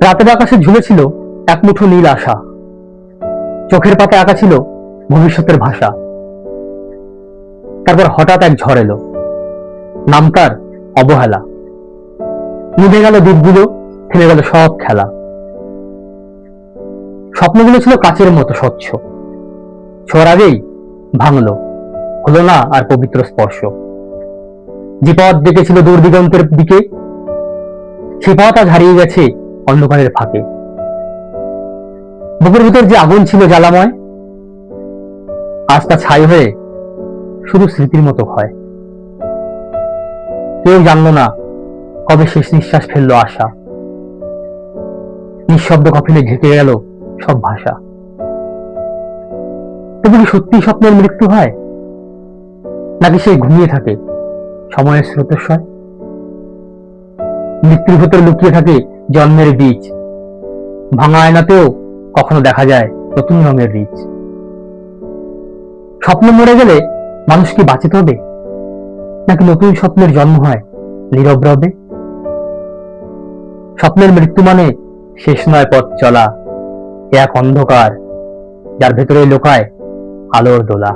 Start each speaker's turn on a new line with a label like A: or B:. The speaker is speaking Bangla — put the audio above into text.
A: রাতের আকাশে ঝুলেছিল এক মুঠো নীল আশা, চোখের পাতায় আঁকা ছিল ভবিষ্যতের ভাষা। তারপর হঠাৎ এক ঝড় এলো, নাম তার অবহেলা। নিভে গেল দ্বীপগুলো, থেমে গেল সব খেলা। স্বপ্নগুলো ছিল কাচের মতো স্বচ্ছ, ছোঁয়ার আগেই ভাঙলো, হলো না আর পবিত্র স্পর্শ। যে পথ ডেকেছিল দূর দিগন্তের দিকে, সে পথ আজ হারিয়ে গেছে অন্ধকারের ফাঁকে। বুকের ভিতর যে আগুন ছিল জ্বালাময়, আজ তা ছাই হয়ে শুধু স্মৃতির মতো হয়। কেউ জানলো না কবে শেষ নিঃশ্বাস ফেললো আশা। নিঃশব্দ কফিনে ঢেকে গেল সব ভাষা। তবু কি সত্যি স্বপ্নের মৃত্যু হয়, নাকি সেই ঘুমিয়ে থাকে সময়ের স্রোতস্বয়? মৃত্যুর ভেতর লুকিয়ে থাকে জন্মের বীজ, ভাঙা আয়নাতেও কখনো দেখা যায় নতুন রঙের রিচ। স্বপ্ন মরে গেলে মানুষ কি বাঁচে তবে, নাকি নতুন স্বপ্নের জন্ম হয় নীরব রবে? স্বপ্নের মৃত্যু মানে শেষ নয় পথ চলা, এক অন্ধকার যার ভেতরে লোকায় আলোর দোলা।